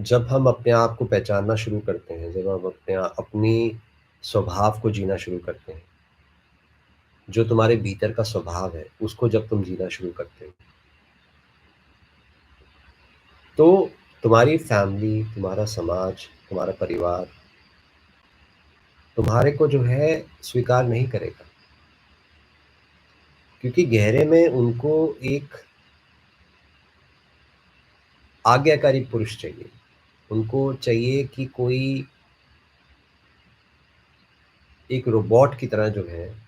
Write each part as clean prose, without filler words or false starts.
जब हम अपने आप को पहचानना शुरू करते हैं, जब हम अपनी स्वभाव को जीना शुरू करते हैं, जो तुम्हारे भीतर का स्वभाव है, उसको जब तुम जीना शुरू करते हो, तो तुम्हारी फैमिली, तुम्हारा समाज, तुम्हारा परिवार तुम्हारे को जो है स्वीकार नहीं करेगा। क्योंकि गहरे में उनको एक आज्ञाकारी पुरुष चाहिए। उनको चाहिए कि कोई एक रोबोट की तरह जो है,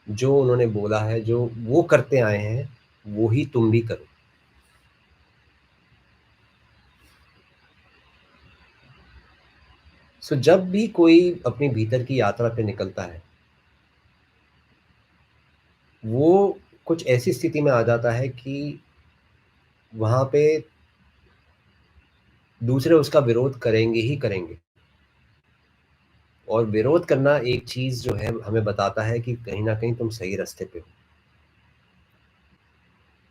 जो उन्होंने बोला है, जो वो करते आए हैं, वो ही तुम भी करो। सो जब भी कोई अपने भीतर की यात्रा पे निकलता है, वो कुछ ऐसी स्थिति में आ जाता है कि वहाँ पे दूसरे उसका विरोध करेंगे ही करेंगे। और विरोध करना एक चीज़ जो है हमें बताता है कि कहीं न कहीं तुम सही रास्ते पे हो।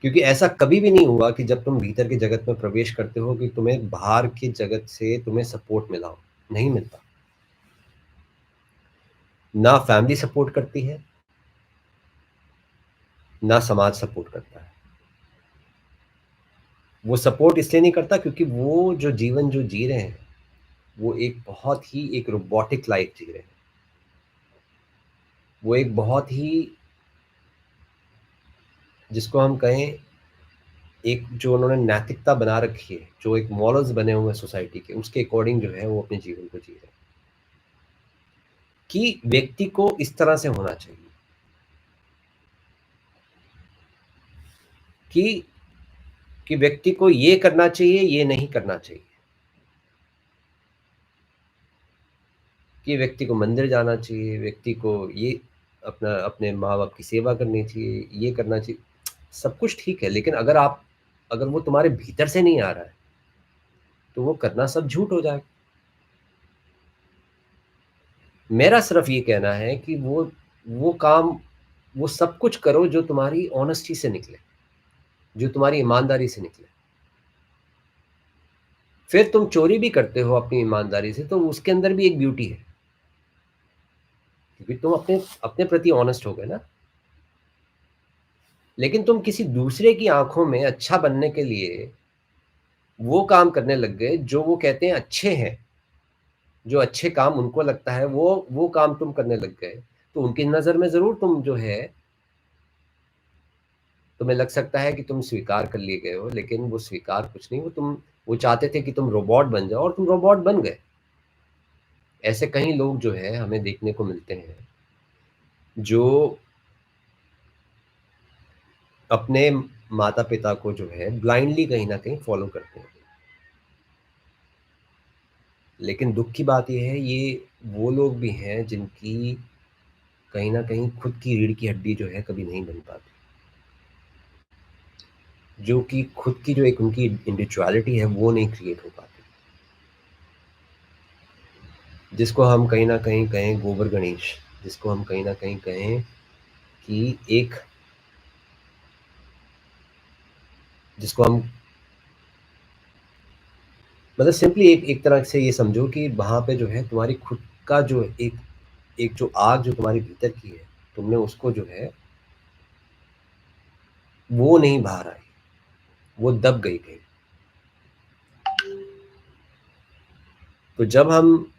क्योंकि ऐसा कभी भी नहीं हुआ कि जब तुम भीतर की जगत में प्रवेश करते हो कि तुम्हें बाहर की जगत से तुम्हें सपोर्ट मिला हो, नहीं मिलता। ना फैमिली सपोर्ट करती है, ना समाज सपोर्ट करता है। वो सपोर्ट इसलिए नहीं करता क्योंकि वो जो जीवन जो जी रहे हैं, वो एक बहुत ही एक रोबोटिक लाइफ़ जी रहे हैं। वो एक बहुत ही जिसको हम कहें एक जो उन्होंने नैतिकता बना रखी है, जो एक मॉरल्स बने हुए हैं सोसाइटी के, उसके अकॉर्डिंग जो है वो अपने जीवन को जी रहे हैं। कि व्यक्ति को इस तरह से होना चाहिए कि व्यक्ति को ये करना चाहिए, ये नहीं करना चाहिए। कि व्यक्ति को मंदिर जाना चाहिए, व्यक्ति को ये अपना अपने माँ-बाप की सेवा करनी चाहिए, ये करना चाहिए। सब कुछ ठीक है, लेकिन अगर वो तुम्हारे भीतर से नहीं आ रहा है, तो वो करना सब झूठ हो जाएगा। मेरा सिर्फ़ ये कहना है कि वो काम वो सब कुछ करो जो तुम्हारी ऑनेस्टी से निकले, जो तुम्हारी ईमानदारी से निकले। फिर तुम चोरी भी करते हो अपनी ईमानदारी से, तो उसके अंदर भी एक ब्यूटी है, क्योंकि तुम अपने अपने प्रति ऑनेस्ट हो गए ना। लेकिन तुम किसी दूसरे की आँखों में अच्छा बनने के लिए वो काम करने लग गए जो वो कहते हैं अच्छे हैं, जो अच्छे काम उनको लगता है वो काम तुम करने लग गए। तो उनकी नज़र में ज़रूर तुम जो है तुम्हें लग सकता है कि तुम स्वीकार कर लिए गए हो, लेकिन वो स्वीकार कुछ नहीं, वो चाहते थे कि तुम रोबोट बन जाओ और तुम रोबोट बन गए। ऐसे कई लोग जो है हमें देखने को मिलते हैं, जो अपने माता-पिता को जो है ब्लाइंडली कहीं न कहीं फ़ॉलो करते हैं। लेकिन दुःख की बात ये है, ये वो लोग भी हैं जिनकी कहीं न कहीं खुद की रीढ़ की हड्डी जो है कभी नहीं बन पाती। जो कि खुद की जो एक उनकी इंडिविडुअलिटी है वो नहीं क्रिएट हो पाती। जिसको हम कहीं न कहीं कहें गोबर गणेश, जिसको हम कहीं न कहीं कहें कि एक जिसको हम मतलब सिंपली एक एक तरह से ये समझो कि वहाँ पे जो है तुम्हारी खुद का जो एक एक जो आग जो तुम्हारे भीतर की है, तुमने उसको जो है वो नहीं बाहर आई, वो दब गई कहीं। तो जब हम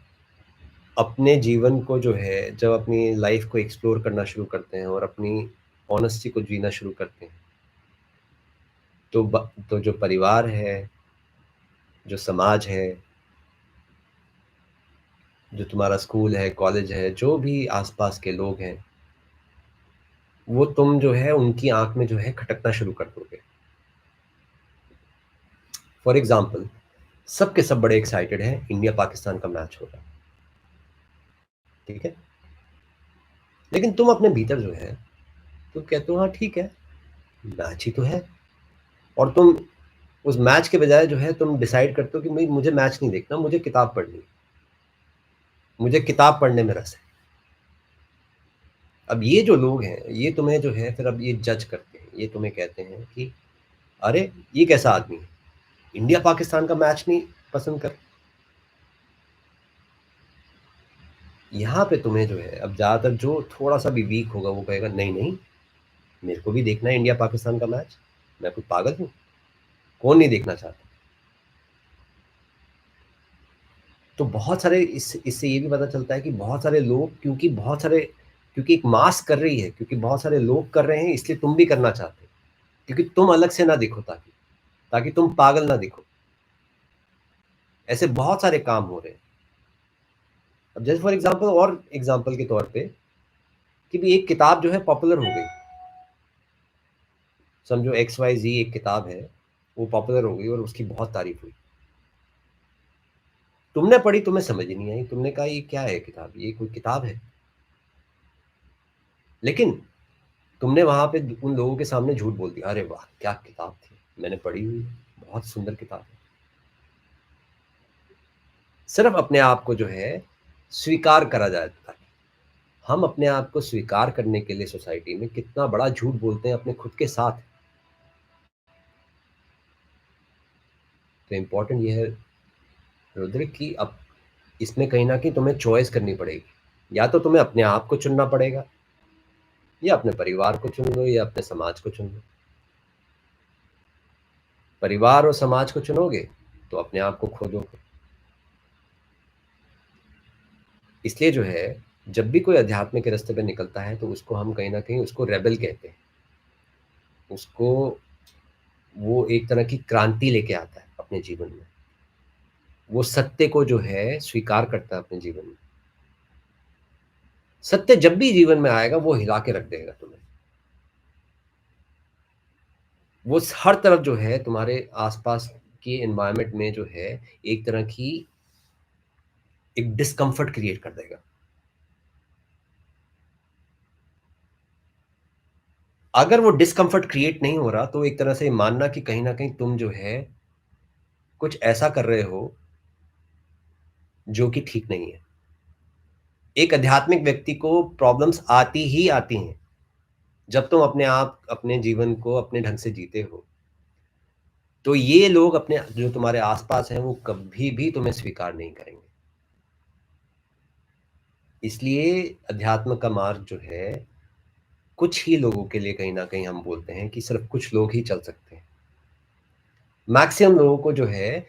अपने जीवन को जो है जब अपनी लाइफ़ को एक्सप्लोर करना शुरू करते हैं और अपनी ऑनेस्टी को जीना शुरू करते हैं, तो जो परिवार है, जो समाज है, जो तुम्हारा स्कूल है, कॉलेज है, जो भी आस-पास के लोग हैं, वो तुम जो है उनकी आँख में जो है खटकना शुरू कर दोगे। फॉर एग्ज़ाम्पल सब के सब बड़े एक्साइटेड हैं, इंडिया-पाकिस्तान का मैच हो रहा है, ठीक है? लेकिन तुम अपने भीतर जो है, तुम कहते हो हाँ ठीक है, मैच ही तो है। और तुम उस मैच के बजाय जो है तुम डिसाइड करते हो कि नहीं मुझे मैच नहीं देखना, मुझे किताब पढ़नी है, मुझे किताब पढ़ने में रस है। अब ये जो लोग हैं, ये तुम्हें जो है फिर अब ये जज करते हैं, ये तुम्हें कहते हैं कि अरे! ये कैसा आदमी है? इंडिया-पाकिस्तान का मैच नहीं पसंद कर। यहाँ पे तुम्हें जो है, अब ज़्यादातर जो थोड़ा-सा भी वीक होगा वो कहेगा नहीं, नहीं, मेरे को भी देखना है इंडिया पाकिस्तान का मैच। मैं कोई पागल हूँ? कौन नहीं देखना चाहता? तो बहुत सारे इससे ये भी पता चलता है कि बहुत सारे लोग, क्योंकि एक मास कर रही है, क्योंकि बहुत सारे लोग कर रहे हैं, इसलिए तुम भी करना चाहते हो। क्योंकि तुम अलग से ना दिखो, ताकि तुम पागल ना दिखो। ऐसे बहुत सारे काम हो रहे हैं। अब जैसे फॉर एग्जांपल, और एग्जांपल के तौर पे, कि भी एक किताब जो है पॉपुलर हो गई, समझो एक्स वाई जी एक किताब है, वो पॉपुलर हो गई और उसकी बहुत तारीफ हुई। तुमने पढ़ी, तुम्हें समझ ही नहीं आई, तुमने कहा ये क्या है किताब, ये कोई किताब है? लेकिन तुमने वहां पे उन लोगों के सामने झूठ बोल दिया, अरे वाह क्या किताब थी, मैंने पढ़ी हुई है, बहुत सुंदर किताब है। सिर्फ अपने आप को जो है स्वीकार करा जाता है। हम अपने आप को स्वीकार करने के लिए सोसाइटी में कितना बड़ा झूठ बोलते हैं अपने खुद के साथ। तो इम्पोर्टेंट ये है रुद्र कि अब इसमें कहीं ना कहीं तुम्हें चॉइस करनी पड़ेगी। या तो तुम्हें अपने आप को चुनना पड़ेगा, या अपने परिवार को चुन लो, या अपने समाज को चुन लो। परिवार और समाज को चुनोगे तो अपने आप को खो दोगे। इसलिए जो है, जब भी कोई अध्यात्म के रास्ते पे निकलता है तो उसको हम कहीं न कहीं उसको रेबेल कहते हैं। उसको वो एक तरह की क्रांति लेके आता है अपने जीवन में। वो सत्य को जो है स्वीकार करता है अपने जीवन में। सत्य जब भी जीवन में आएगा वो हिला के रख देगा तुम्हें। वो हर तरफ जो है तुम्हारे आस-पास के एनवायरनमेंट में जो है एक तरह की एक डिस्कम्फर्ट क्रिएट कर देगा। अगर वो डिस्कम्फर्ट क्रिएट नहीं हो रहा तो एक तरह से मानना कि कहीं न कहीं तुम जो है कुछ ऐसा कर रहे हो जो कि ठीक नहीं है। एक आध्यात्मिक व्यक्ति को प्रॉब्लम्स आती ही आती हैं। जब तुम अपने जीवन को अपने ढंग से जीते हो, तो ये लोग अपने जो तुम्हारे आस-पास हैं, वो कभी भी तुम्हें स्वीकार नहीं करेंगे। इसलिए अध्यात्म का मार्ग जो है, कुछ ही लोगों के लिए कहीं न कहीं हम बोलते हैं कि सिर्फ़ कुछ लोग ही चल सकते हैं। मैक्सिमम लोगों को जो है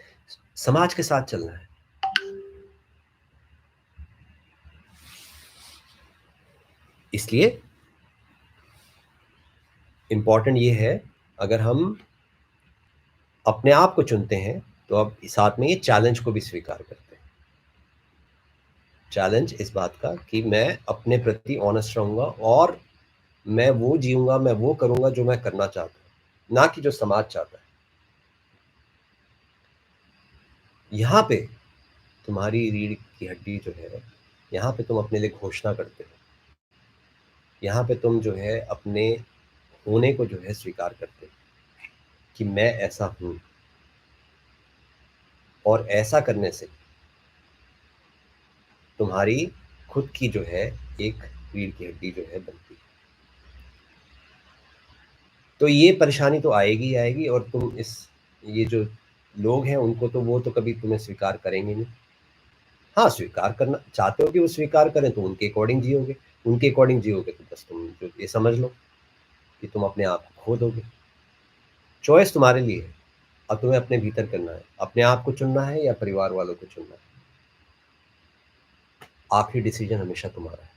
समाज के साथ चलना है। इसलिए इम्पोर्टेंट ये है, अगर हम अपने आप को चुनते हैं, तो अब साथ में ये चैलेंज को भी स्वीकार करते हैं। चैलेंज इस बात का कि मैं अपने प्रति ऑनेस्ट रहूँगा और मैं वो जीऊँगा, मैं वो करूँगा जो मैं करना चाहता हूँ, ना कि जो समाज चाहता है। यहाँ पे तुम्हारी रीढ़ की हड्डी जो है, यहाँ पे तुम अपने लिए घोषणा करते हो। यहाँ पे तुम जो है अपने होने को जो है स्वीकार करते हो कि मैं ऐसा हूँ, और ऐसा करने से तुम्हारी खुद की जो है एक रीढ़ की हड्डी जो है बनती है। तो ये परेशानी तो आएगी ही आएगी, और ये जो लोग हैं उनको तो वो तो कभी तुम्हें स्वीकार करेंगे नहीं। हाँ, स्वीकार करना चाहते हो कि वो स्वीकार करें तो उनके अकॉर्डिंग जियोगे। उनके अकॉर्डिंग जियोगे तो बस तुम जो ये समझ लो कि तुम अपने आप को खो दोगे। चॉइस तुम्हारे लिए है। अब तुम्हें अपने भीतर करना है, अपने आप को चुनना है या परिवार वालों को चुनना है। आखिरी डिसीजन हमेशा तुम्हारा है।